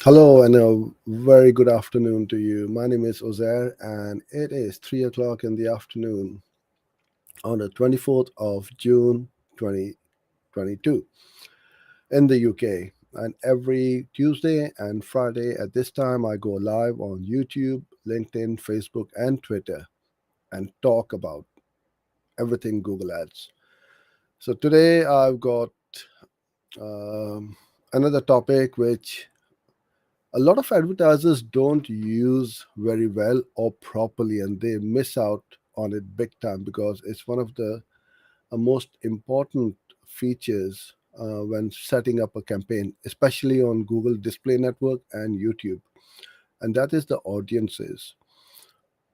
Hello and a very good afternoon to you. My name is Ozair and it is 3 o'clock in the afternoon on the 24th of June 2022 in the UK. And every Tuesday and Friday at this time, I go live on YouTube, LinkedIn, Facebook, and Twitter and talk about everything Google Ads. So today I've got um, another topic which a lot of advertisers don't use very well or properly, and they miss out on it big time because it's one of the most important features when setting up a campaign, especially on Google Display Network and YouTube, and that is the audiences.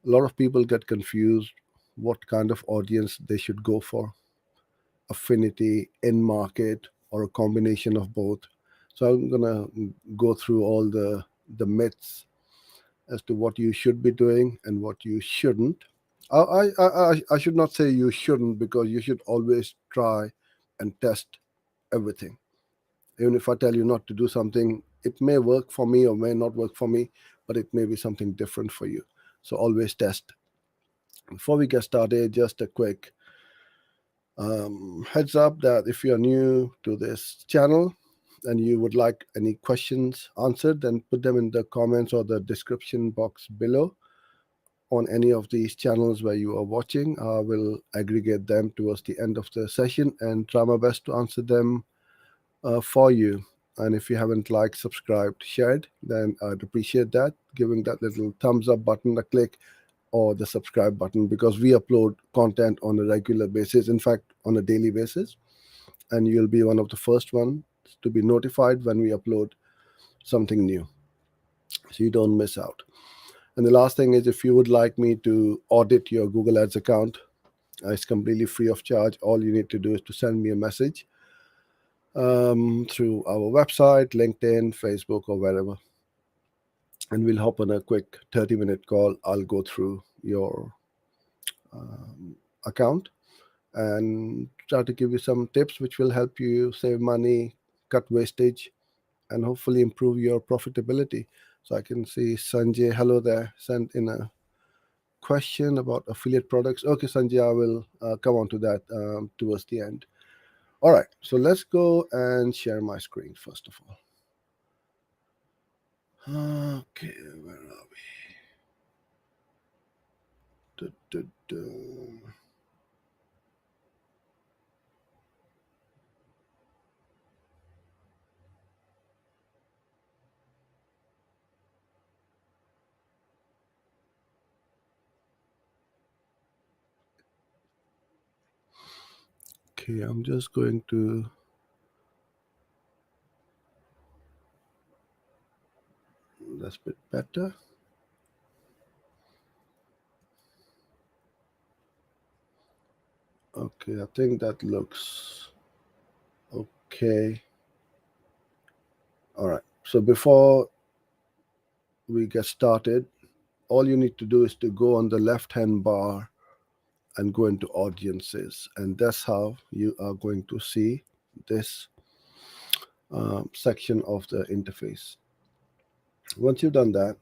A lot of people get confused what kind of audience they should go for: affinity, in market, or a combination of both. So I'm gonna go through all the myths as to what you should be doing and what you shouldn't. I should not say you shouldn't, because you should always try and test everything. Even if I tell you not to do something, it may work for me or may not work for me, but it may be something different for you. So always test. Before we get started, just a quick heads up that if you are new to this channel and you would like any questions answered, then put them in the comments or the description box below on any of these channels where you are watching. I will aggregate them towards the end of the session and try my best to answer them for you. And if you haven't liked, subscribed, shared, then I'd appreciate that. Giving that little thumbs up button a click, or the subscribe button, because we upload content on a regular basis, in fact, on a daily basis. And you'll be one of the first ones to be notified when we upload something new, so you don't miss out. And the last thing is, if you would like me to audit your Google Ads account, it's completely free of charge. All you need to do is to send me a message through our website, LinkedIn, Facebook, or wherever. And we'll hop on a quick 30-minute call. I'll go through your account and try to give you some tips which will help you save money, cut wastage, and hopefully improve your profitability. So I can see Sanjay, hello there, sent in a question about affiliate products. Okay, Sanjay, I will come on to that towards the end. All right, so let's go and share my screen first of all. Okay, where are we? Du, du, du. Okay, I'm just going to. That's a bit better. Okay, I think that looks okay. All right, so before we get started, all you need to do is to go on the left hand bar and go into audiences, and that's how you are going to see this section of the interface. Once you've done that,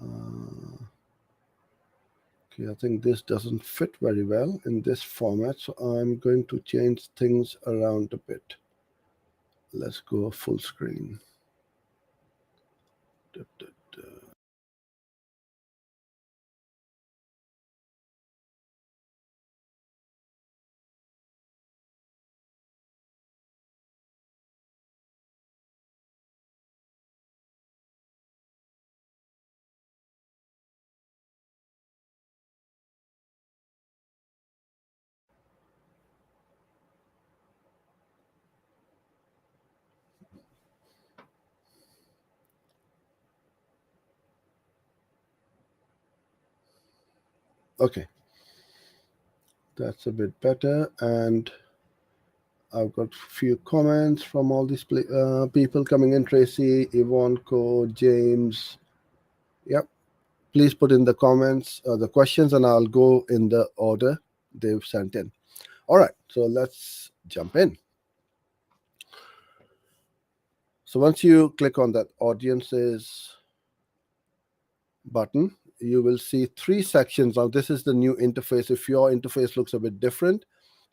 okay, I think this doesn't fit very well in this format, so I'm going to change things around a bit. Let's go full screen. Da, da, da. Okay, that's a bit better, and I've got a few comments from all these people coming in. Tracy, Yvonne, Co, James. Yep. Please put in the comments the questions, and I'll go in the order they've sent in. All right, so let's jump in. So once you click on that audiences button, you will see three sections. Now this is the new interface. If your interface looks a bit different,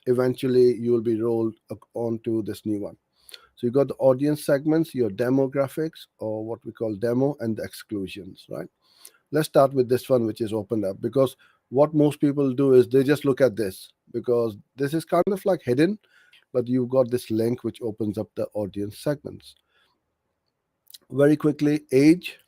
eventually you will be rolled onto this new one. So you got the audience segments, your demographics, or what we call demo, and the exclusions, right? Let's start with this one, which is opened up, because what most people do is they just look at this because this is kind of like hidden, but you've got this link which opens up the audience segments. Very quickly, age,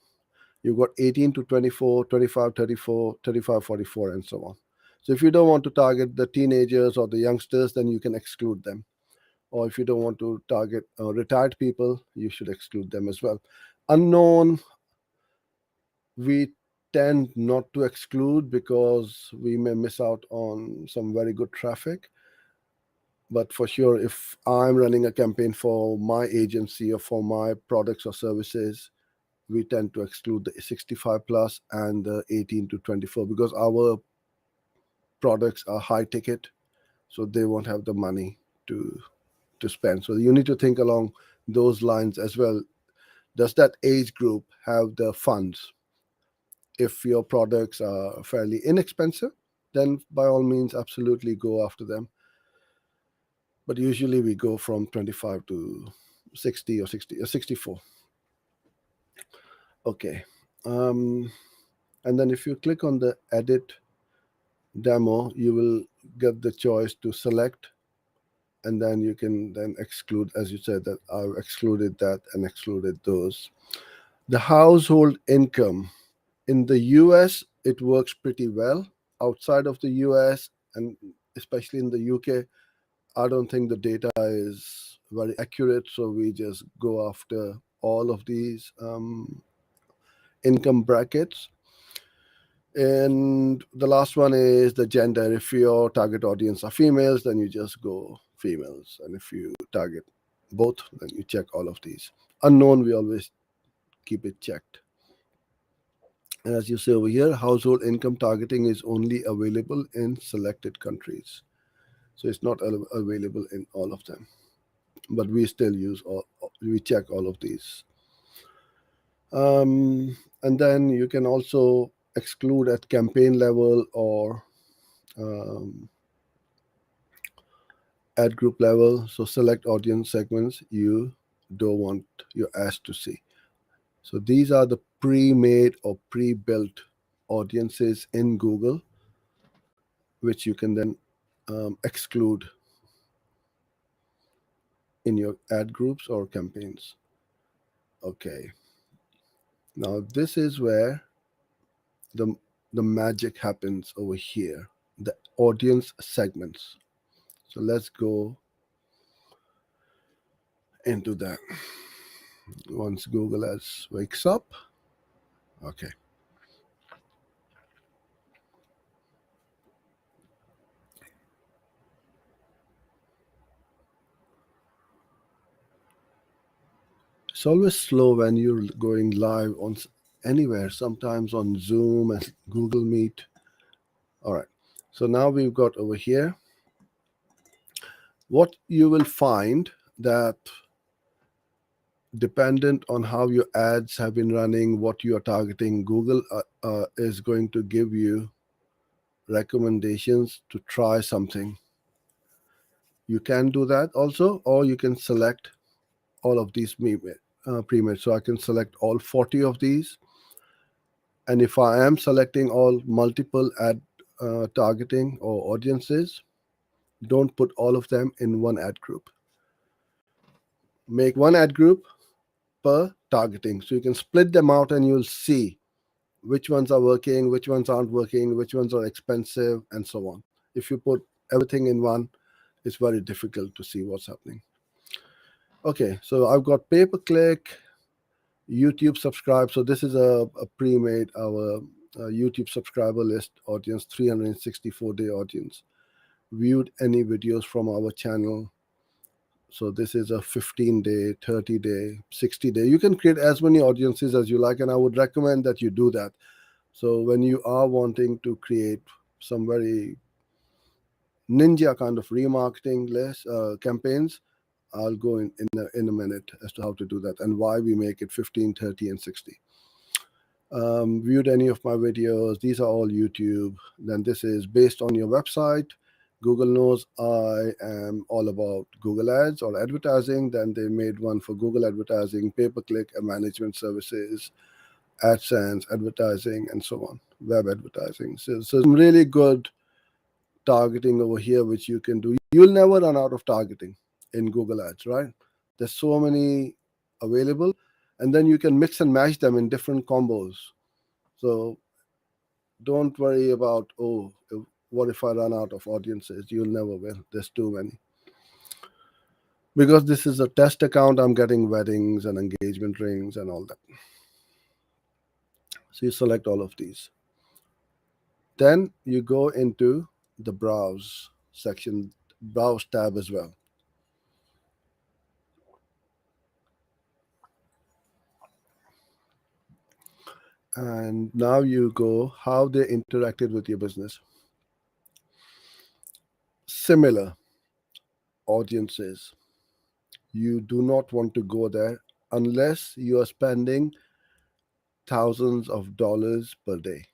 you've got 18 to 24, 25, 34, 35, 44, and so on. So if you don't want to target the teenagers or the youngsters, then you can exclude them. Or if you don't want to target retired people, you should exclude them as well. Unknown, we tend not to exclude because we may miss out on some very good traffic. But for sure, if I'm running a campaign for my agency or for my products or services, we tend to exclude the 65 plus and the 18 to 24 because our products are high ticket, so they won't have the money to spend. So you need to think along those lines as well. Does that age group have the funds? If your products are fairly inexpensive, then by all means, absolutely go after them. But usually we go from 25 to 60 or 60 or 64. Okay. And then if you click on the edit demo, you will get the choice to select, and then you can then exclude, as you said, that I've excluded that and excluded those. The household income in the US, it works pretty well. Outside of the US, and especially in the UK, I don't think the data is very accurate, so we just go after all of these income brackets. And the last one is the gender. If your target audience are females, then you just go females. And if you target both, then you check all of these. Unknown, we always keep it checked. And as you see over here, household income targeting is only available in selected countries. So it's not available in all of them. But we still use we check all of these. And then you can also exclude at campaign level or ad group level. So select audience segments you don't want your ads to see. So these are the pre-made or pre-built audiences in Google, which you can then exclude in your ad groups or campaigns. Okay. Now this is where the magic happens over here, the audience segments. So let's go into that once Google Ads wakes up. Okay. It's always slow when you're going live on anywhere, sometimes on Zoom and Google Meet. All right. So now we've got over here what you will find that dependent on how your ads have been running, what you are targeting, Google is going to give you recommendations to try something. You can do that also, or you can select all of these pre-made. So I can select all 40 of these. And if I am selecting all multiple ad targeting or audiences, don't put all of them in one ad group. Make one ad group per targeting. So you can split them out and you'll see which ones are working, which ones aren't working, which ones are expensive, and so on. If you put everything in one, it's very difficult to see what's happening. Okay, so I've got pay-per-click, YouTube subscribe. So this is a pre-made, our YouTube subscriber list audience, 364-day audience. Viewed any videos from our channel. So this is a 15-day, 30-day, 60-day. You can create as many audiences as you like, and I would recommend that you do that. So when you are wanting to create some very ninja kind of remarketing list campaigns, I'll go in a minute as to how to do that and why we make it 15, 30, and 60. Viewed any of my videos, these are all YouTube. Then this is based on your website. Google knows I am all about Google Ads or advertising. Then they made one for Google advertising, pay-per-click, and management services, AdSense, advertising, and so on, web advertising. So some really good targeting over here, which you can do. You'll never run out of targeting in Google Ads, right? There's so many available, and then you can mix and match them in different combos. So don't worry about, what if I run out of audiences? You'll never will. There's too many. Because this is a test account, I'm getting weddings and engagement rings and all that. So you select all of these. Then you go into the browse section, browse tab as well. And now you go how they interacted with your business. Similar audiences. You do not want to go there unless you are spending thousands of dollars per day,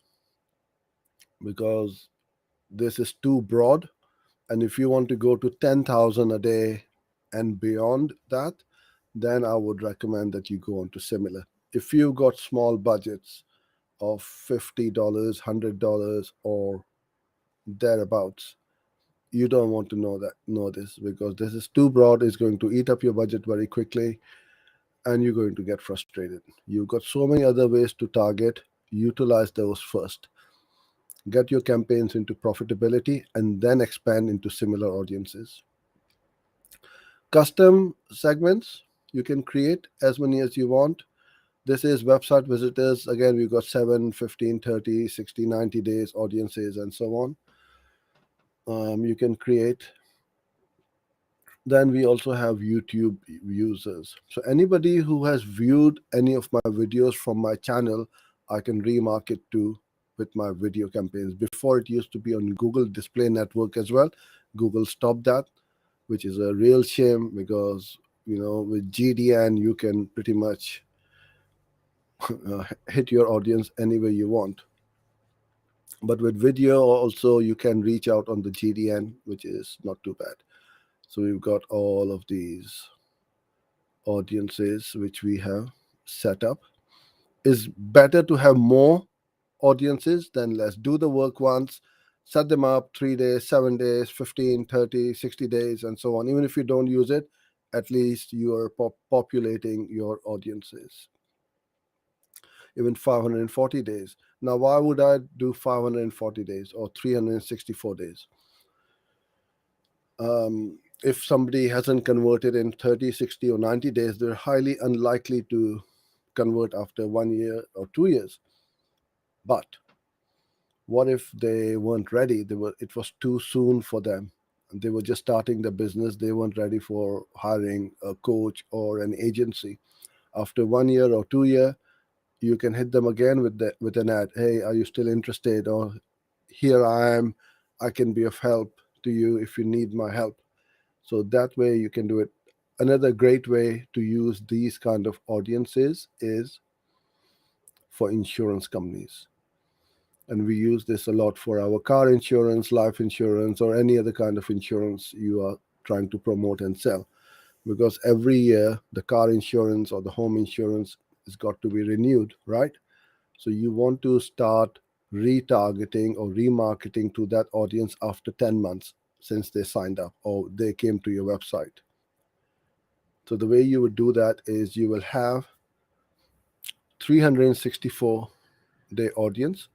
because this is too broad. And if you want to go to 10,000 a day and beyond that, then I would recommend that you go on to similar. If you've got small budgets of $50, $100, or thereabouts, you don't want to know this, because this is too broad. It's going to eat up your budget very quickly, and you're going to get frustrated. You've got so many other ways to target. Utilize those first. Get your campaigns into profitability and then expand into similar audiences. Custom segments, you can create as many as you want. This is website visitors. Again, we've got 7, 15, 30, 60, 90 days audiences and so on. You can create. Then we also have YouTube users. So anybody who has viewed any of my videos from my channel, I can remarket to with my video campaigns. Before, it used to be on Google Display Network as well. Google stopped that, which is a real shame, because with GDN you can pretty much hit your audience any way you want. But with video also, you can reach out on the GDN, which is not too bad. So we've got all of these audiences which we have set up. It's better to have more audiences than less. Do the work once, set them up 3 days, 7 days, 15, 30, 60 days, and so on. Even if you don't use it, at least you are populating your audiences. Even 540 days. Now, why would I do 540 days or 364 days? If somebody hasn't converted in 30, 60, or 90 days, they're highly unlikely to convert after 1 year or 2 years. But what if they weren't ready? It was too soon for them. They were just starting the business. They weren't ready for hiring a coach or an agency. After 1 year or 2 year, you can hit them again with an ad. Hey, are you still interested? Or here I am. I can be of help to you if you need my help. So that way you can do it. Another great way to use these kind of audiences is for insurance companies. And we use this a lot for our car insurance, life insurance, or any other kind of insurance you are trying to promote and sell. Because every year the car insurance or the home insurance has got to be renewed, right? So you want to start retargeting or remarketing to that audience after 10 months since they signed up or they came to your website. So the way you would do that is you will have 364-day audience,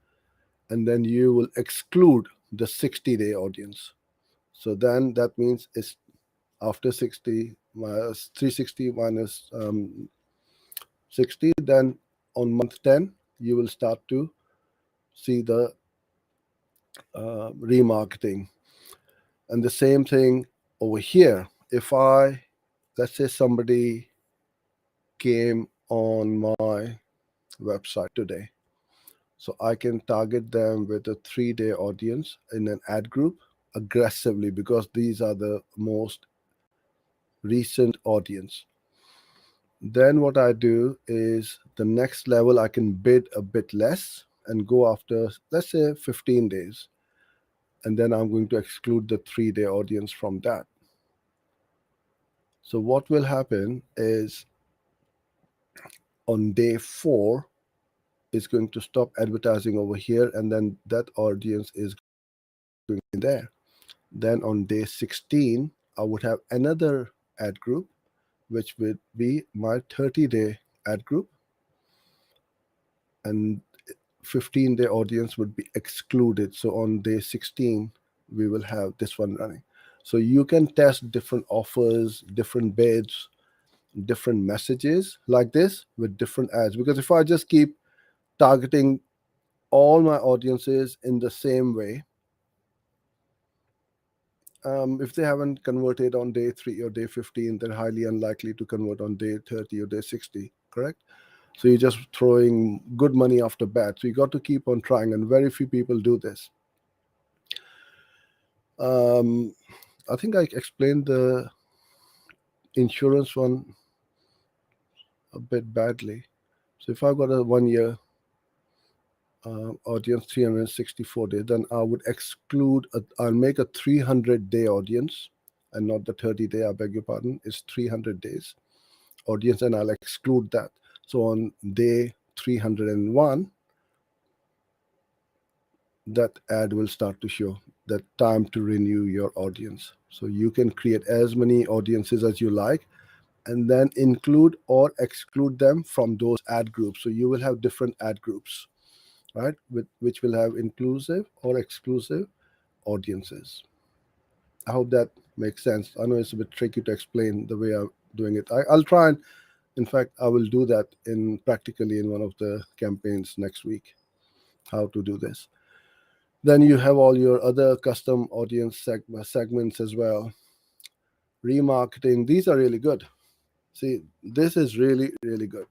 and then you will exclude the 60-day audience. So then that means it's after 60 minus 360 minus 60, then on month 10 you will start to see the remarketing. And the same thing over here. If let's say somebody came on my website today, so I can target them with a 3-day audience in an ad group aggressively, because these are the most recent audience. Then what I do is the next level, I can bid a bit less and go after, let's say, 15 days. And then I'm going to exclude the 3-day audience from that. So what will happen is on day 4, it's going to stop advertising over here, and then that audience is going in there. Then on day 16, I would have another ad group, which would be my 30-day ad group. And 15-day audience would be excluded. So on day 16, we will have this one running. So you can test different offers, different bids, different messages like this with different ads. Because if I just keep targeting all my audiences in the same way, if they haven't converted on day 3 or day 15, they're highly unlikely to convert on day 30 or day 60, correct? So you're just throwing good money after bad. So you got to keep on trying, and very few people do this. I think I explained the insurance one a bit badly. So if I've got a 1 year audience, 364 days, then I would exclude, I'll make a 300-day audience and not the 30-day, I beg your pardon. It's 300 days audience, and I'll exclude that. So on day 301, that ad will start to show that time to renew your audience. So you can create as many audiences as you like, and then include or exclude them from those ad groups. So you will have different ad groups, right, which will have inclusive or exclusive audiences. I hope that makes sense. I know it's a bit tricky to explain the way I'm doing it. I'll try and, in fact, I will do that in practically in one of the campaigns next week, how to do this. Then you have all your other custom audience segments as well. Remarketing, these are really good. See, this is really, really good.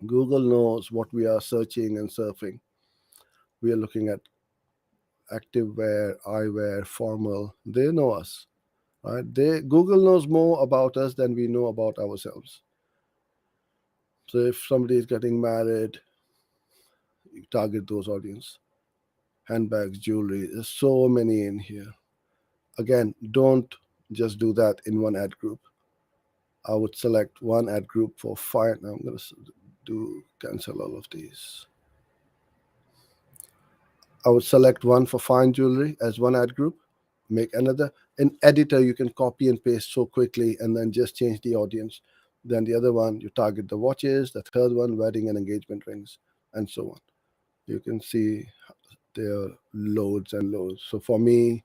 Google knows what we are searching and surfing. We are looking at activewear, eyewear, formal. They know us, right? Google knows more about us than we know about ourselves. So if somebody is getting married, you target those audience. Handbags, jewelry, there's so many in here. Again, don't just do that in one ad group. I would select one ad group for fine. I'm going to cancel all of these. I would select one for fine jewelry as one ad group, make another. In editor, you can copy and paste so quickly and then just change the audience. Then the other one, you target the watches. The third one, wedding and engagement rings, and so on. You can see there are loads and loads. So for me,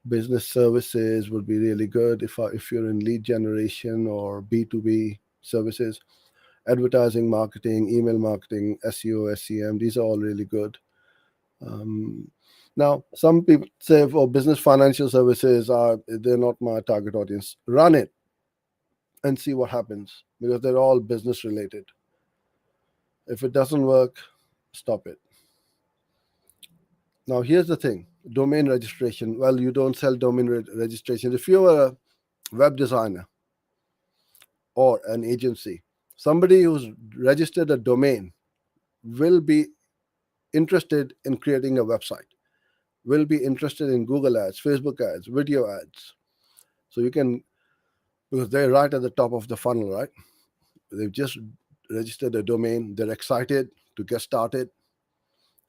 business services would be really good if you're in lead generation or B2B services. Advertising, marketing, email marketing, SEO, SEM, these are all really good. Now, some people say, "Oh, business financial services they're not my target audience." Run it and see what happens, because they're all business related. If it doesn't work, stop it. Now, here's the thing: domain registration. Well, you don't sell domain registration. If you're a web designer or an agency, somebody who's registered a domain will be interested in creating a website, will be interested in Google ads, Facebook ads, video ads. So you can, because they're right at the top of the funnel, right? They've just registered a domain, they're excited to get started,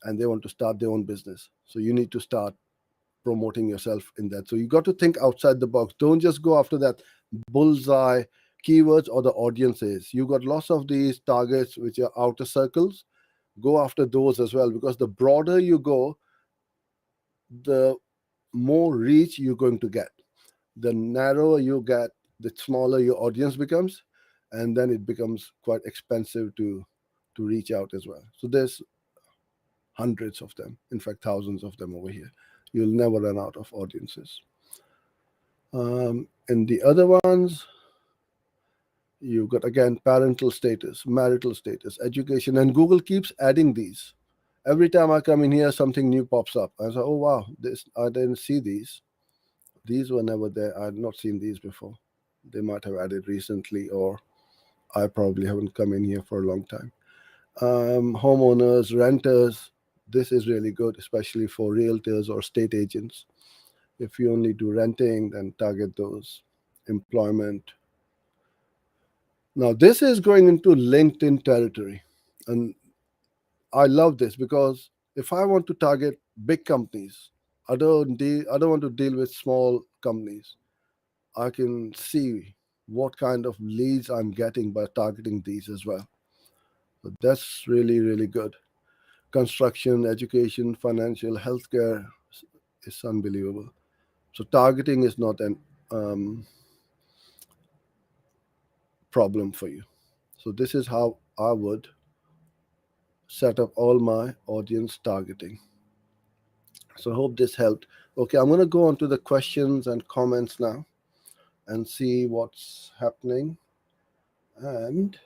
and they want to start their own business. So you need to start promoting yourself in that. So you got to think outside the box. Don't just go after that bullseye keywords or the audiences. You got lots of these targets which are outer circles. Go after those as well, because the broader you go, the more reach you're going to get. The narrower you get, the smaller your audience becomes, and then it becomes quite expensive to reach out as well. So there's hundreds of them, in fact thousands of them over here. You'll never run out of audiences. And the other ones, you've got, again, parental status, marital status, education, and Google keeps adding these. Every time I come in here, something new pops up. I say, oh wow, this, I didn't see these. These were never there. I had not seen these before. They might have added recently, or I probably haven't come in here for a long time. Homeowners, renters, this is really good, especially for realtors or state agents. If you only do renting, then target those. Employment. Now, this is going into LinkedIn territory. And I love this because if I want to target big companies, I don't want to deal with small companies. I can see what kind of leads I'm getting by targeting these as well. So that's really, really good. Construction, education, financial, healthcare is unbelievable. So targeting is not an um, problem for you. So this is how I would set up all my audience targeting. So I hope this helped. Okay, I'm going to go on to the questions and comments now and see what's happening. And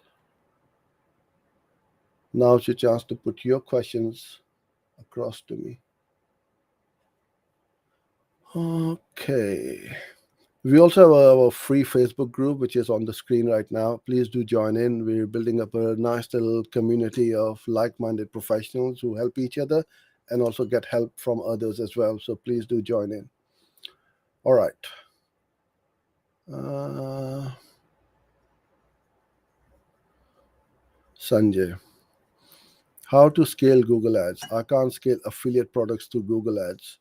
now it's your chance to put your questions across to me. Okay. We also have our free Facebook group, which is on the screen right now. Please do join in. We're building up a nice little community of like minded professionals who help each other and also get help from others as well. So please do join in. All right. Uh, Sanjay, how to scale Google Ads? I can't scale affiliate products to Google Ads.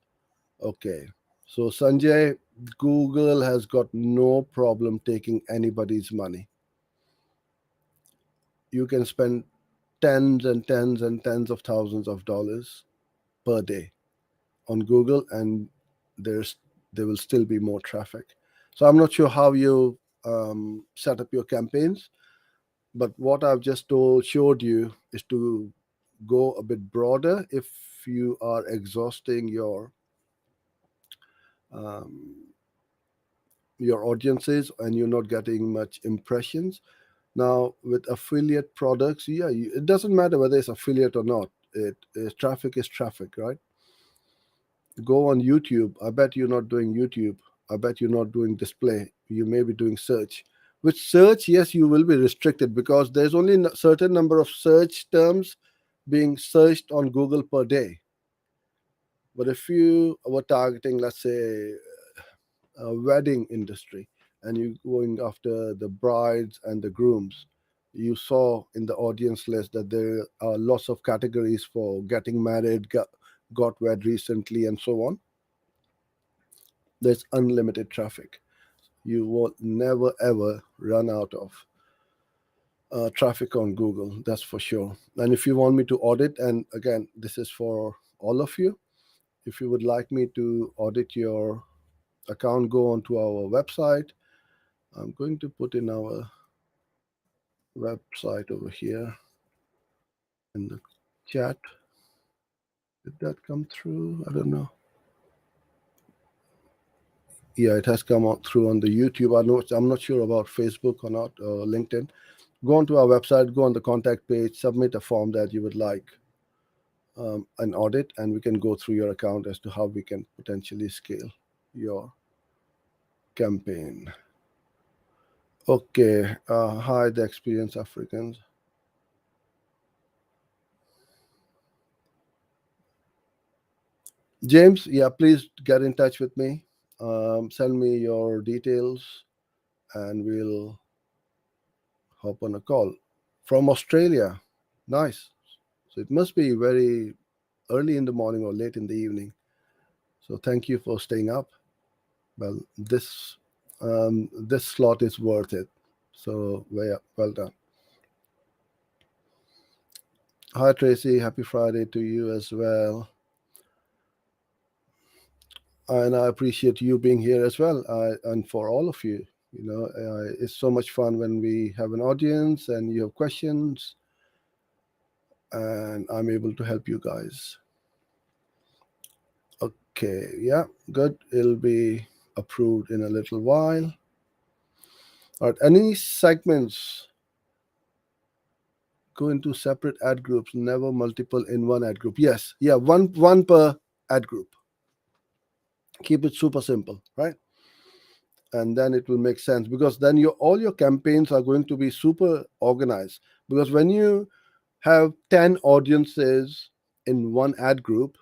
Okay. So, Sanjay, Google has got no problem taking anybody's money. You can spend tens and tens and tens of thousands of dollars per day on Google, and there's there will still be more traffic. So I'm not sure how you set up your campaigns, but what I've just showed you is to go a bit broader if you are exhausting um, your audiences and you're not getting much impressions. Now with affiliate products, yeah, it doesn't matter whether it's affiliate or not. It is traffic is traffic, right? Go on YouTube. I bet you're not doing YouTube. I bet you're not doing display. You may be doing search. With search, yes, you will be restricted because there's only a certain number of search terms being searched on Google per day. But if you were targeting, let's say, a wedding industry and you going after the brides and the grooms, you saw in the audience list that there are lots of categories for getting married, got wed recently, and so on. There's unlimited traffic. You will never ever run out of traffic on Google, that's for sure. And if you want me to audit, and again, this is for all of you, if you would like me to audit your account, go onto our website. I'm going to put in our website over here in the chat. Did that come through? I don't know. Yeah, it has come out through on the YouTube. I'm not sure about Facebook or not, or LinkedIn. Go onto our website, go on the contact page, submit a form that you would like an audit, and we can go through your account as to how we can potentially scale your campaign. Okay, hi, the experienced Africans. James, yeah, please get in touch with me. Send me your details and we'll hop on a call. From Australia. Nice. So it must be very early in the morning or late in the evening. So thank you for staying up. Well, this slot is worth it. So well done. Hi Tracy, happy Friday to you as well. And I appreciate you being here as well, and for all of you. It's so much fun when we have an audience and you have questions, and I'm able to help you guys. Okay, yeah, good. It'll be approved in a little while. All right, any segments go into separate ad groups, never multiple in one ad group. Yes, yeah, one per ad group. Keep it super simple, right? and then it will make sense, because then your all your campaigns are going to be super organized. Because when you have 10 audiences in one ad group,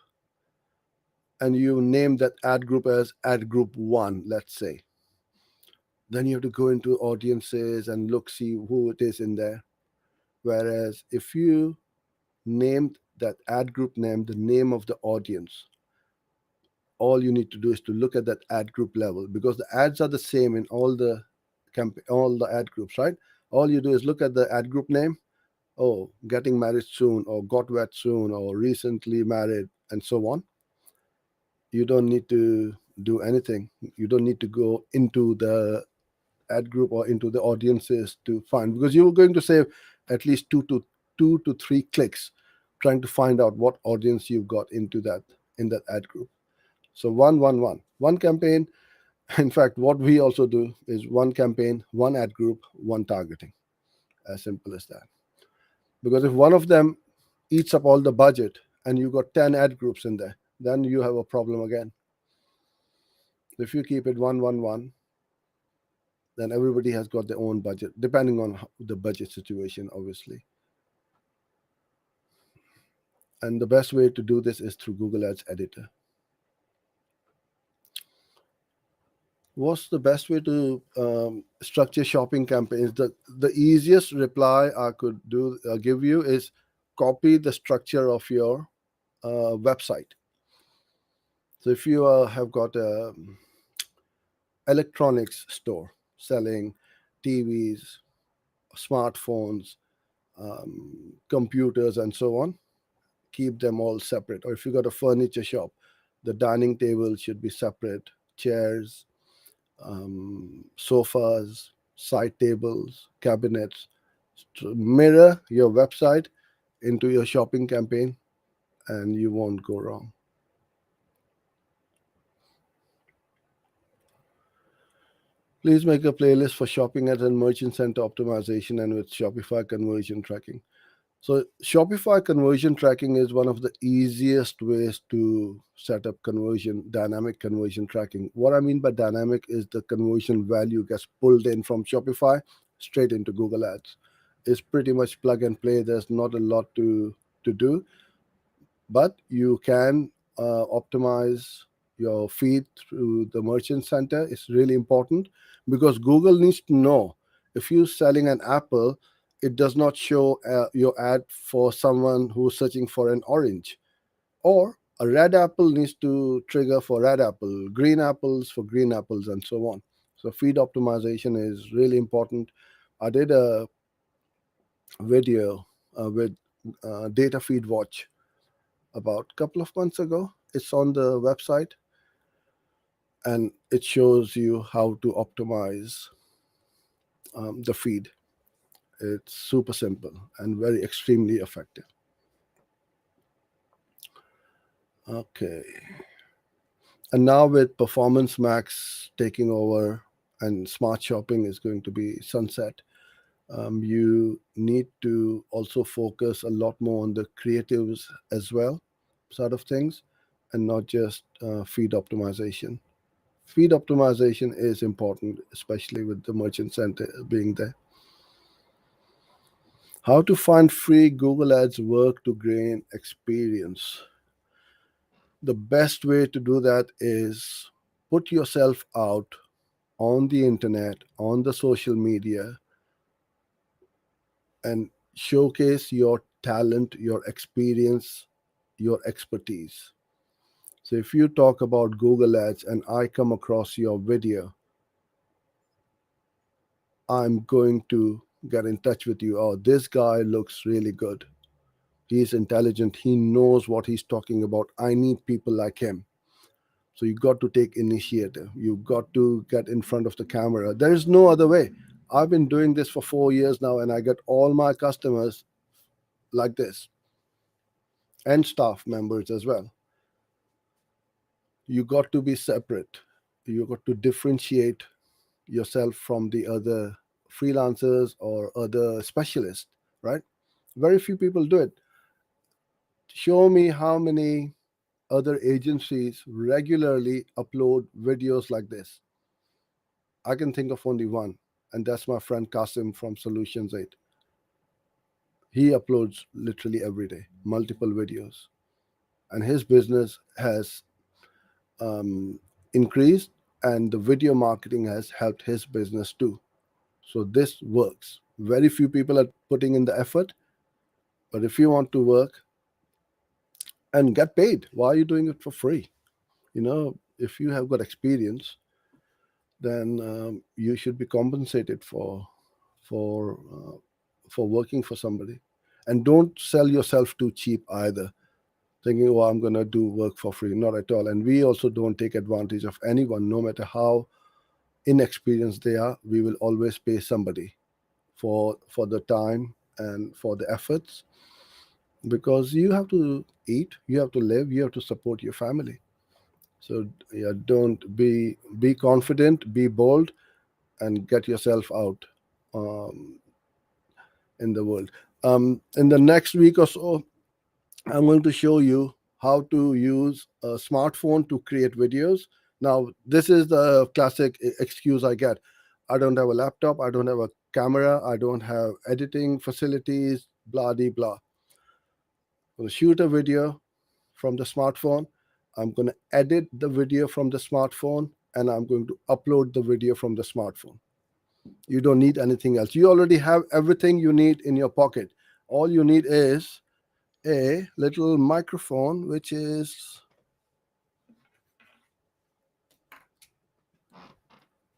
and you name that ad group as ad group 1, let's say, then you have to go into audiences and look, see who it is in there. Whereas if you named that ad group name, the name of the audience, all you need to do is to look at that ad group level, because the ads are the same in all the ad groups, right? All you do is look at the ad group name. Oh, getting married soon, or got wet soon, or recently married, and so on. You don't need to do anything. You don't need to go into the ad group or into the audiences to find, because you're going to save at least 2 to 3 clicks trying to find out what audience you've got into that in that ad group. So one campaign. In fact, what we also do is one campaign, one ad group, one targeting. As simple as that. Because if one of them eats up all the budget and you got 10 ad groups in there, then you have a problem again. If you keep it one, then everybody has got their own budget, depending on the budget situation, obviously. And the best way to do this is through Google Ads Editor. What's the best way to structure shopping campaigns? The easiest reply I could do give you is copy the structure of your website. So if you have got a electronics store selling TVs, smartphones, computers, and so on, keep them all separate. Or if you got a furniture shop, the dining table should be separate, chairs, sofas, side tables, cabinets. To mirror your website into your shopping campaign, and you won't go wrong. Please make a playlist for shopping ads and merchant center optimization and with Shopify conversion tracking. So, Shopify conversion tracking is one of the easiest ways to set up dynamic conversion tracking. What I mean by dynamic is the conversion value gets pulled in from Shopify straight into Google Ads. It's pretty much plug and play. There's not a lot to do, but you can optimize your feed through the merchant center. It's really important, because Google needs to know if you're selling an apple, it does not show your ad for someone who's searching for an orange, or a red apple needs to trigger for red apple, green apples for green apples, and so on. So feed optimization is really important. I did a video with data feed watch about a couple of months ago. It's on the website, and it shows you how to optimize the feed. It's super simple and very extremely effective. Okay. And now with Performance Max taking over and smart shopping is going to be sunset, you need to also focus a lot more on the creatives as well, side of things, and not just feed optimization. Feed optimization is important, especially with the merchant center being there. How to find free Google Ads work to gain experience. The best way to do that is put yourself out on the internet, on the social media, and showcase your talent, your experience, your expertise. So if you talk about Google Ads and I come across your video, I'm going to get in touch with you. Oh, this guy looks really good. He's intelligent. He knows what he's talking about. I need people like him. So you got to take initiative. You got to get in front of the camera. There is no other way. I've been doing this for 4 years now, and I get all my customers like this, and staff members as well. You got to be separate. You got to differentiate yourself from the other freelancers or other specialists, right? Very few people do it. Show me how many other agencies regularly upload videos like this. I can think of only one, and that's my friend Kasim from Solutions 8. He uploads literally every day, multiple videos, and his business has um, increased, and the video marketing has helped his business too. So this works. Very few people are putting in the effort, but if you want to work and get paid, why are you doing it for free? If you have got experience, then you should be compensated for for working for somebody. And don't sell yourself too cheap either, thinking, oh, I'm going to do work for free. Not at all. And we also don't take advantage of anyone, no matter how inexperienced they are. We will always pay somebody for the time and for the efforts, because you have to eat, you have to live, you have to support your family. So yeah, don't be confident, be bold, and get yourself out um, in the world. In the next week or so, I'm going to show you how to use a smartphone to create videos. Now, this is the classic excuse I get. I don't have a laptop, I don't have a camera, I don't have editing facilities, blah, de, blah. I'm going to shoot a video from the smartphone. I'm going to edit the video from the smartphone, and I'm going to upload the video from the smartphone. You don't need anything else. You already have everything you need in your pocket. All you need is a little microphone, which is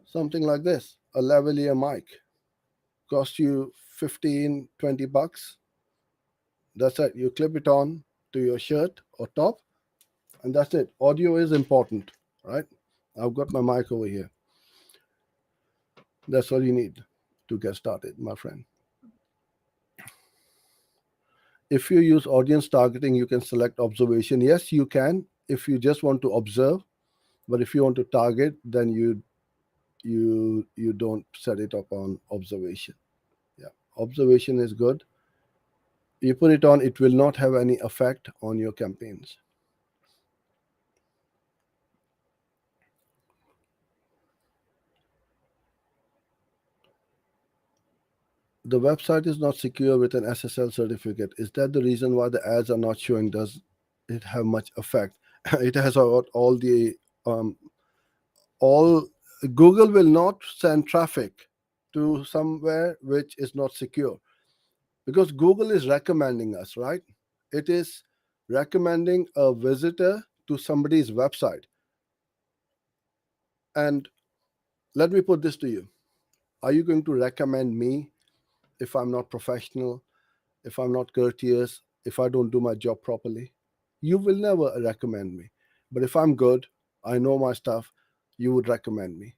something like this, a lavalier mic. Cost you 15, 20 bucks. That's it. You clip it on to your shirt or top, and that's it. Audio is important, right? I've got my mic over here. That's all you need to get started, my friend. If you use audience targeting, you can select observation. Yes, you can if you just want to observe, but if you want to target, then you don't set it up on observation. Yeah, observation is good. You put it on, it will not have any effect on your campaigns. The website is not secure with an SSL certificate. Is that the reason why the ads are not showing? Does it have much effect? It has all the all Google will not send traffic to somewhere which is not secure, because Google is recommending us, right? It is recommending a visitor to somebody's website. And let me put this to you. Are you going to recommend me if I'm not professional, if I'm not courteous, if I don't do my job properly? You will never recommend me. But if I'm good, I know my stuff, you would recommend me.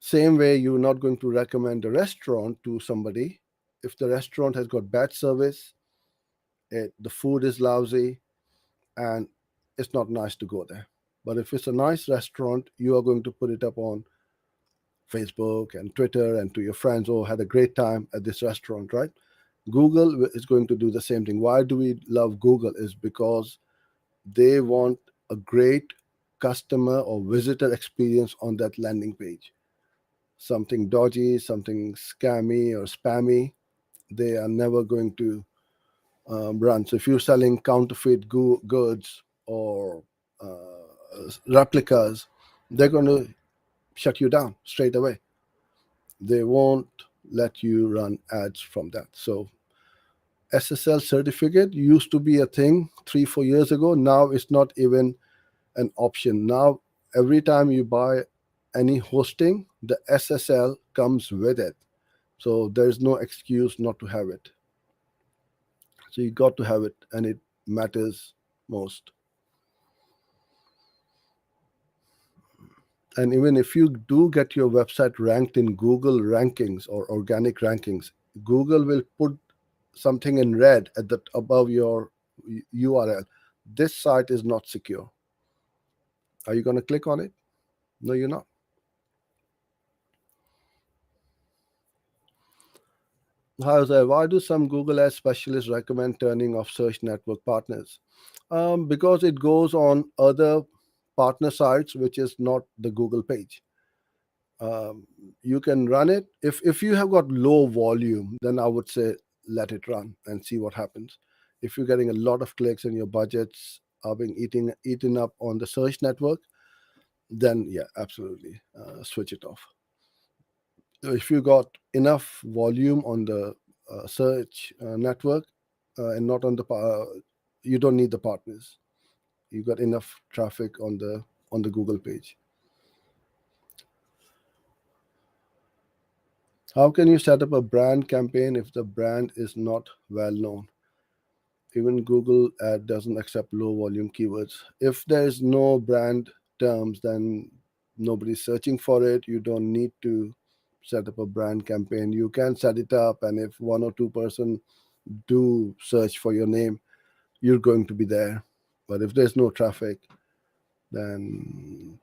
Same way, you're not going to recommend a restaurant to somebody if the restaurant has got bad service, the food is lousy, and it's not nice to go there. But if it's a nice restaurant, you are going to put it up on Facebook and Twitter and to your friends, oh, had a great time at this restaurant, right? Google is going to do the same thing. Why do we love Google? Is because they want a great customer or visitor experience on that landing page. Something dodgy, something scammy or spammy, they are never going to run. So if you're selling counterfeit goods or replicas, they're going to shut you down straight away. They won't let you run ads from that. So SSL certificate used to be a thing 3-4 years ago. Now it's not even an option. Now every time you buy any hosting, the SSL comes with it. So there's no excuse not to have it. So you got to have it, and it matters most. And even if you do get your website ranked in Google rankings or organic rankings, Google will put something in red at the above your URL. This site is not secure. Are you going to click on it? No, you're not. However, why do some Google Ads specialists recommend turning off search network partners? Because it goes on other partner sites, which is not the Google page. Um, you can run it. If you have got low volume, then I would say let it run and see what happens. If you're getting a lot of clicks and your budgets are being eaten up on the search network, then yeah, absolutely switch it off. If you got enough volume on the search network and not on the you don't need the partners. You got enough traffic on the Google page. How can you set up a brand campaign if the brand is not well known? Even Google ad doesn't accept low volume keywords. If there's no brand terms, then nobody's searching for it. You don't need to set up a brand campaign. You can set it up, and if one or two person do search for your name, you're going to be there. But if there's no traffic, then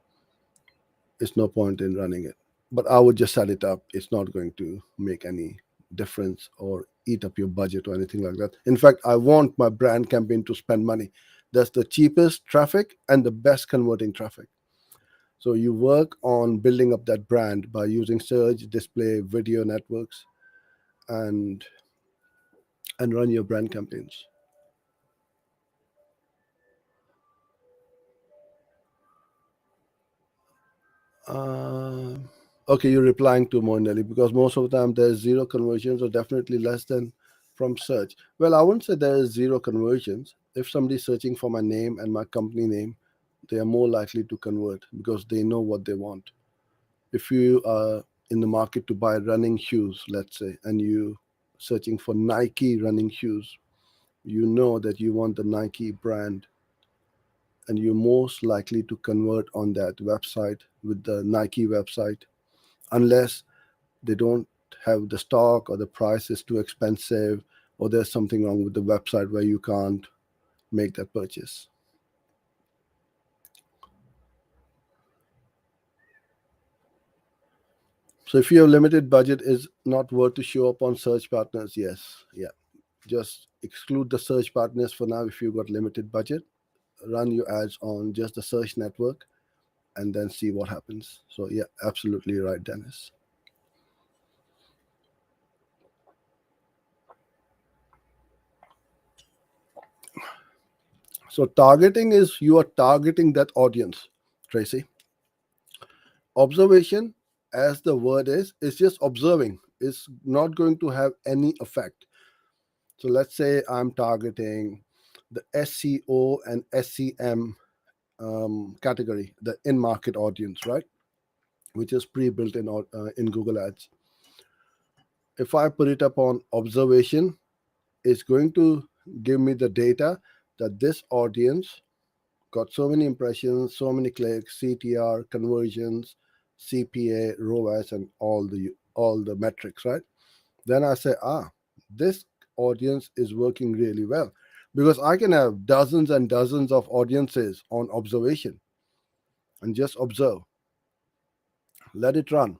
it's no point in running it. But I would just set it up. It's not going to make any difference or eat up your budget or anything like that. In fact, I want my brand campaign to spend money. That's the cheapest traffic and the best converting traffic. So you work on building up that brand by using search, display, video networks, and run your brand campaigns. Uh, okay, you're replying to more Nelly because most of the time there's zero conversions or definitely less than from search. Well, I wouldn't say there is zero conversions. If somebody's searching for my name and my company name, they are more likely to convert because they know what they want. If you are in the market to buy running shoes, let's say, and you searching for Nike running shoes, you know that you want the Nike brand and you're most likely to convert on that website with the Nike website unless they don't have the stock or the price is too expensive or there's something wrong with the website where you can't make that purchase. So if your limited budget is not worth to show up on search partners, yes, yeah. Just exclude the search partners for now if you've got limited budget. Run your ads on just the search network and then see what happens. So yeah, absolutely right, Dennis. So targeting is you are targeting that audience, Tracy. Observation, as the word is just observing. It's not going to have any effect. So let's say I'm targeting the SEO and SEM category, the in-market audience, right? Which is pre-built in Google Ads. If I put it up on observation, it's going to give me the data that this audience got so many impressions, so many clicks, CTR, conversions, CPA, ROAS, and all the metrics, right? Then I say, this audience is working really well because I can have dozens and dozens of audiences on observation and just observe. Let it run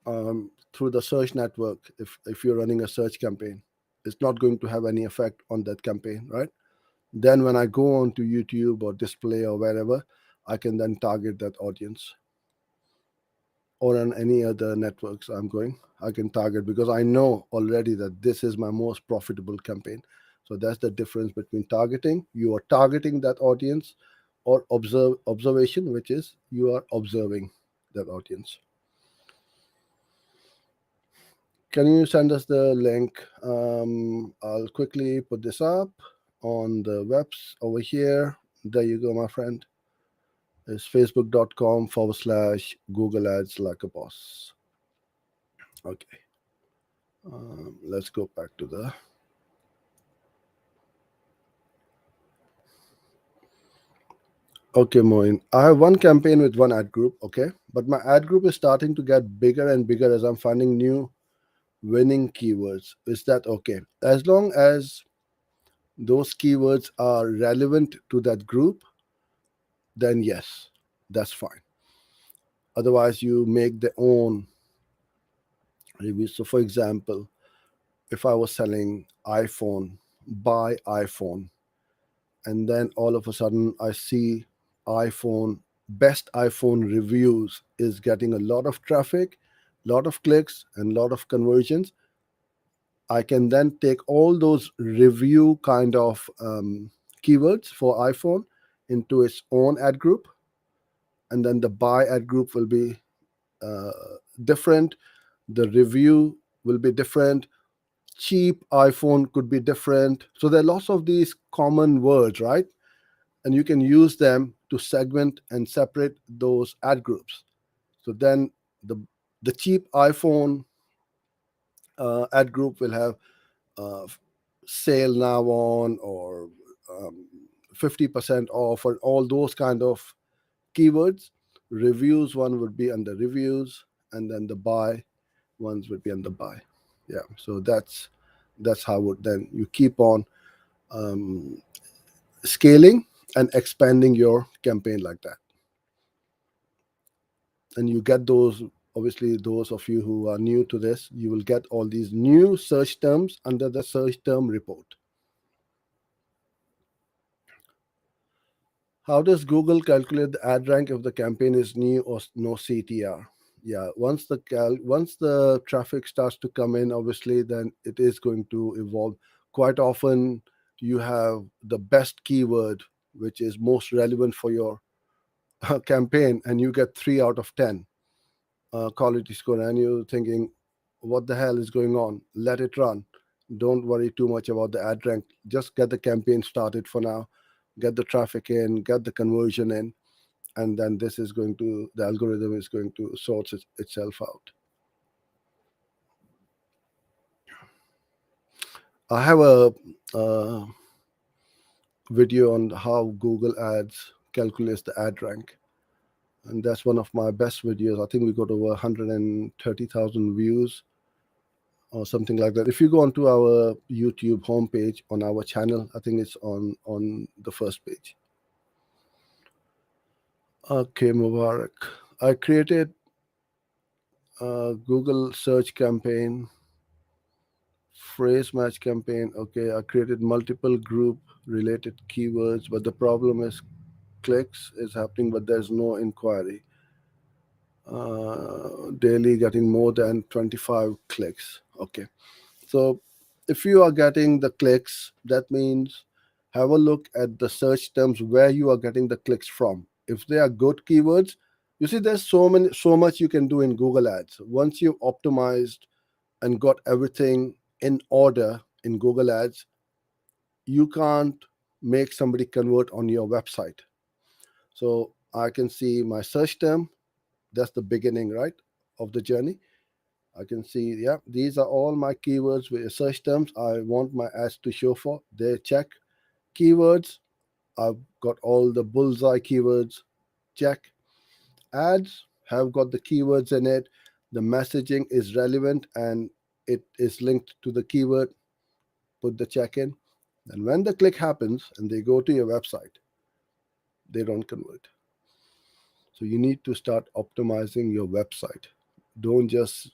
through the search network. If you're running a search campaign, it's not going to have any effect on that campaign, right? Then when I go on to YouTube or display or wherever, I can then target that audience. Or on any other networks I'm going, I can target because I know already that this is my most profitable campaign. So that's the difference between targeting. You are targeting that audience, or observation, which is you are observing that audience. Can you send us the link? I'll quickly put this up on the webs over here. There you go, my friend. It's facebook.com/Google Ads like a boss. Okay. Let's go back to the. Okay, Moin. I have one campaign with one ad group, okay? But my ad group is starting to get bigger and bigger as I'm finding new winning keywords. Is that okay? As long as those keywords are relevant to that group, then yes, that's fine. Otherwise, you make their own reviews. So, for example, if I was selling iPhone, buy iPhone, and then all of a sudden I see iPhone best iPhone reviews is getting a lot of traffic, lot of clicks, and lot of conversions, I can then take all those review kind of keywords for iPhone into its own ad group, and then the buy ad group will be uh, different. The review will be different. Cheap iPhone could be different. So there are lots of these common words, right? And you can use them to segment and separate those ad groups. So then the the cheap iPhone ad group will have uh, sale now on, or um, 50% off, or all those kind of keywords. Reviews one would be under reviews, and then the buy ones would be under buy. Yeah, so that's how would then you keep on um, scaling and expanding your campaign like that. And you get those, obviously those of you who are new to this, you will get all these new search terms under the search term report. How does Google calculate the ad rank if the campaign is new or no CTR? Yeah, once the traffic starts to come in, obviously, then it is going to evolve. Quite often, you have the best keyword, which is most relevant for your campaign, and you get 3 out of 10 quality score, and you're thinking, what the hell is going on? Let it run. Don't worry too much about the ad rank. Just get the campaign started for now, get the traffic in, get the conversion in, and then the algorithm is going to sort itself out. I have a video on how Google Ads calculates the ad rank, and that's one of my best videos. I think we got over 130,000 views or something like that. If you go onto our YouTube homepage on our channel, I think it's on the first page. Okay, Mubarak. I created a Google search campaign, phrase match campaign. Okay, I created multiple group related keywords, but the problem is clicks is happening, but there's no inquiry. Daily getting more than 25 clicks. Okay. So if you are getting the clicks, that means have a look at the search terms where you are getting the clicks from. If they are good keywords, you see there's so much you can do in Google Ads. Once you've optimized and got everything in order in Google Ads, you can't make somebody convert on your website. So I can see my search term, that's the beginning, right, of the journey. I can see, yeah, these are all my keywords with search terms I want my ads to show for. They check. Keywords, I've got all the bullseye keywords, check. Ads have got the keywords in it. The messaging is relevant and it is linked to the keyword. Put the check in. And when the click happens and they go to your website, they don't convert. So you need to start optimizing your website. Don't just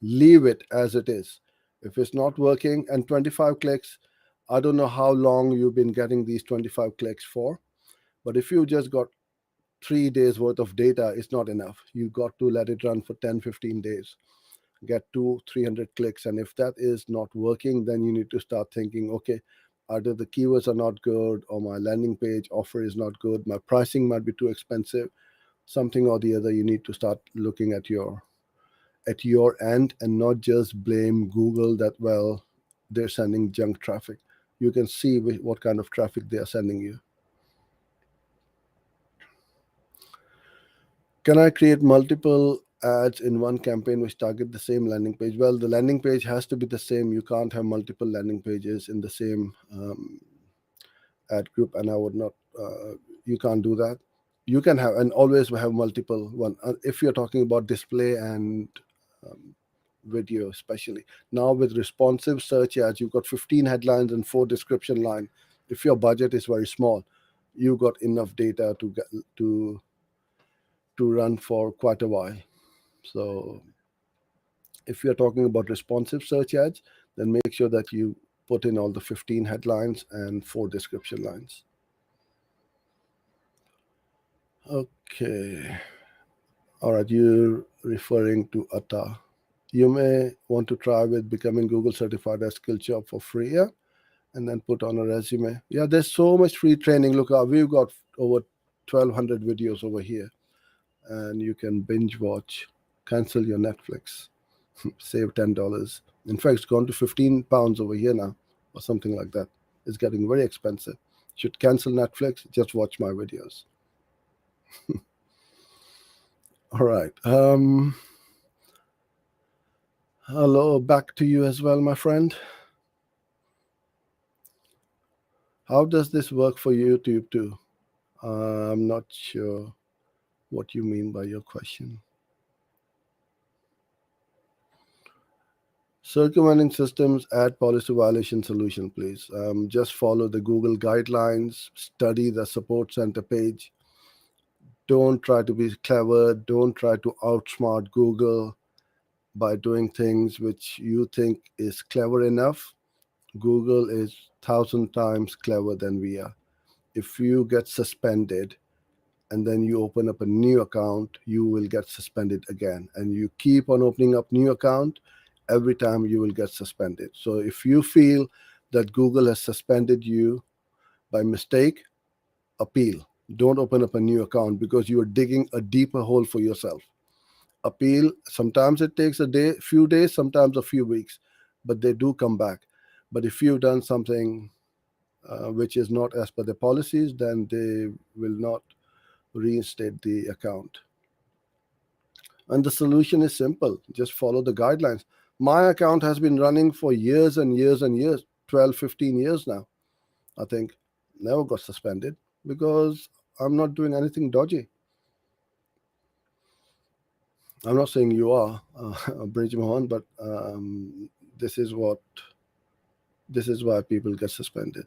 leave it as it is. If it's not working and 25 clicks, I don't know how long you've been getting these 25 clicks for, but if you just got 3 days worth of data, it's not enough. You got to let it run for 10, 15 days, get 200-300 clicks. And if that is not working, then you need to start thinking, okay, either the keywords are not good, or my landing page offer is not good, my pricing might be too expensive, something or the other. You need to start looking at your end and not just blame Google that, well, they're sending junk traffic. You can see what kind of traffic they are sending you. Can I create multiple ads in one campaign which target the same landing page? Well, the landing page has to be the same. You can't have multiple landing pages in the same ad group, and I would not, you can't do that. You can have, and always have multiple one. If you're talking about display and um, video, especially now with responsive search ads, you've got 15 headlines and 4 description line. If your budget is very small, you got enough data to get to run for quite a while. So if you're talking about responsive search ads, then make sure that you put in all the 15 headlines and 4 description lines. Okay. All right, you're referring to ATA. You may want to try with becoming Google certified as skill job for free, yeah, and then put on a resume. Yeah, there's so much free training. Look, we've got over 1,200 videos over here, and you can binge watch, cancel your Netflix, save $10. In fact, it's gone to £15 over here now, or something like that. It's getting very expensive. Should cancel Netflix, just watch my videos. All right. Hello, back to you as well, my friend. How does this work for YouTube too? I'm not sure what you mean by your question. Circumventing systems add policy violation solution, please. Just follow the Google guidelines, study the support center page. Don't try to be clever. Don't try to outsmart Google by doing things which you think is clever enough. Google is 1,000 times clever than we are. If you get suspended and then you open up a new account, you will get suspended again. And you keep on opening up new account, every time you will get suspended. So if you feel that Google has suspended you by mistake, appeal. Don't open up a new account because you are digging a deeper hole for yourself. Appeal. Sometimes it takes a day, few days, sometimes a few weeks, but they do come back. But if you've done something which is not as per the policies, then they will not reinstate the account. And the solution is simple, just follow the guidelines. My account has been running for years and years and years, 12, 15 years now, I think. Never got suspended because I'm not doing anything dodgy. I'm not saying you are, Bridge Mohan, but this is what this is why people get suspended.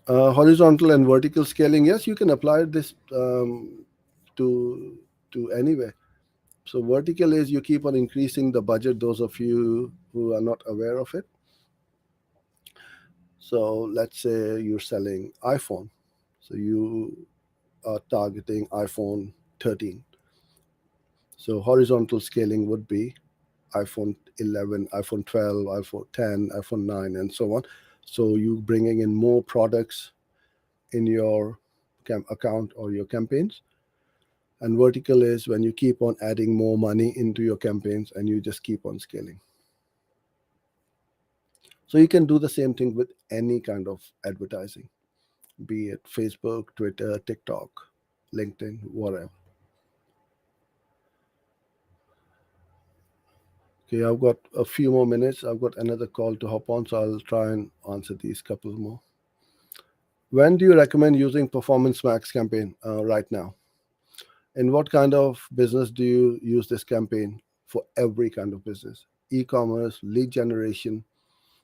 Horizontal and vertical scaling, yes, you can apply this to anywhere. So vertical is you keep on increasing the budget. Those of you who are not aware of it. So let's say you're selling iPhone. So you are targeting iPhone 13. So horizontal scaling would be iPhone 11, iPhone 12, iPhone 10, iPhone 9, and so on. So you bringing in more products in your account or your campaigns. And vertical is when you keep on adding more money into your campaigns and you just keep on scaling. So you can do the same thing with any kind of advertising, be it Facebook, Twitter, TikTok, LinkedIn, whatever. Okay, I've got a few more minutes. I've got another call to hop on, so I'll try and answer these couple more. When do you recommend using Performance Max campaign right now? In what kind of business do you use this campaign? For every kind of business, e-commerce, lead generation,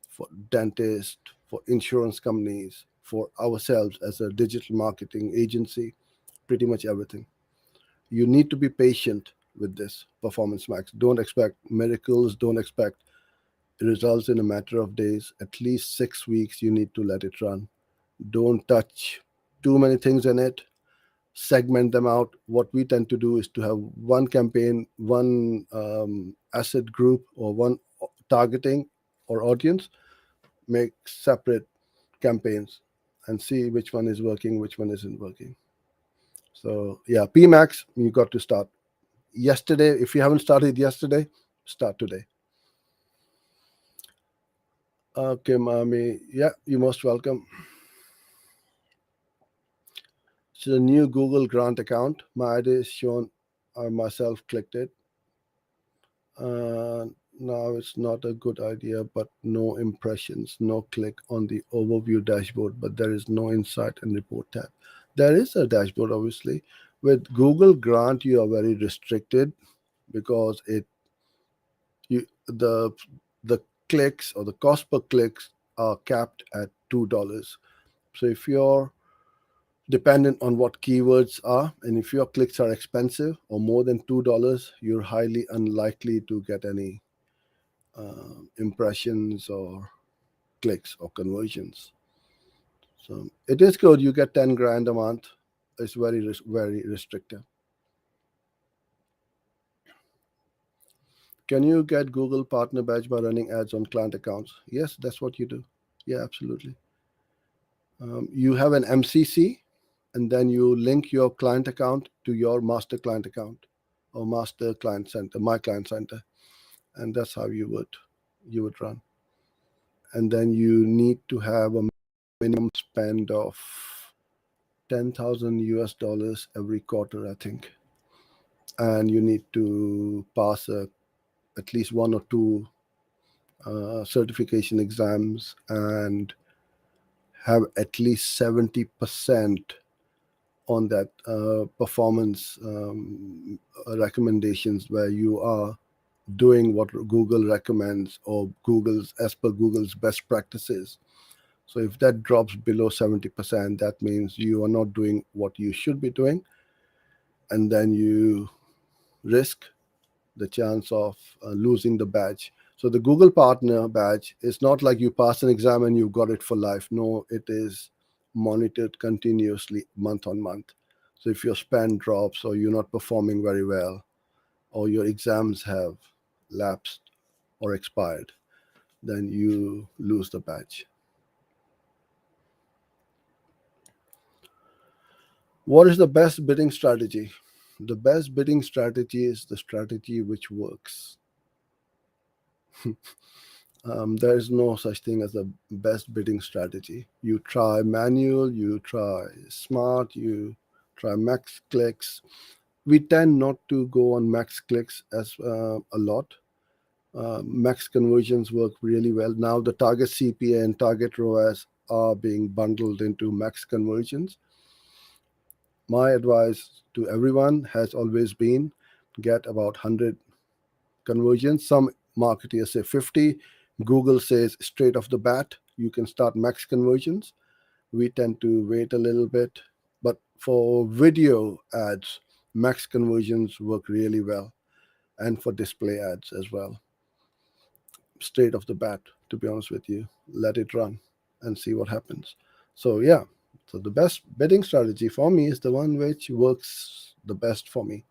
for dentists, for insurance companies, for ourselves as a digital marketing agency, pretty much everything. You need to be patient with this Performance Max. Don't expect miracles, don't expect results in a matter of days. At least 6 weeks you need to let it run. Don't touch too many things in it. Segment them out. What we tend to do is to have one campaign, one asset group, or one targeting or audience, make separate campaigns and see which one is working, which one isn't working. So yeah, PMAX, you got to start yesterday. If you haven't started yesterday, start today. Okay, mommy. Yeah, you're most welcome. It's a new Google Grant account. My ID is shown. I myself clicked it. Uh, Now it's not a good idea, but no impressions, no click on the overview dashboard, but there is no insight and report tab. There is a dashboard, obviously. With Google Grant, you are very restricted because it you the clicks or the cost per clicks are capped at $2. So if you're dependent on what keywords are, and if your clicks are expensive or more than $2, you're highly unlikely to get any impressions or clicks or conversions. So it is good. You get 10 grand a month. It's very restrictive. Can you get Google Partner Badge by running ads on client accounts? Yes, that's what you do. Yeah, absolutely. You have an MCC, and then you link your client account to your master client account or master client center, my client center, and that's how you would run. And then you need to have a minimum spend of 10,000 US dollars every quarter, I think, and you need to pass at least one or two certification exams and have at least 70% on that performance recommendations where you are doing what Google recommends or as per Google's best practices. So if that drops below 70%, that means you are not doing what you should be doing, and then you risk the chance of losing the badge. So the Google Partner Badge is not like you pass an exam and you've got it for life. No, it is monitored continuously month on month. So if your spend drops or you're not performing very well or your exams have lapsed or expired, then you lose the badge. What is the best bidding strategy? The best bidding strategy is the strategy which works. There is no such thing as a best bidding strategy. You try manual, you try smart, you try max clicks. We tend not to go on max clicks as a lot. Max conversions work really well. Now the target CPA and target ROAS are being bundled into max conversions. My advice to everyone has always been get about 100 conversions. Some marketers say 50. Google says straight off the bat, you can start max conversions. We tend to wait a little bit. But for video ads, max conversions work really well. And for display ads as well. Straight off the bat, to be honest with you, let it run and see what happens. So, yeah. So, the best bidding strategy for me is the one which works the best for me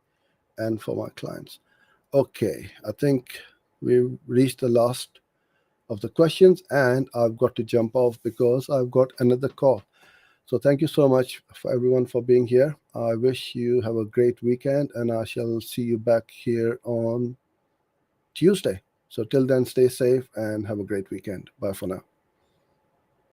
and for my clients. Okay, I think we've reached the last of the questions, and I've got to jump off because I've got another call. So thank you so much for everyone for being here. I wish you have a great weekend, and I shall see you back here on Tuesday. So till then, stay safe and have a great weekend. Bye for now.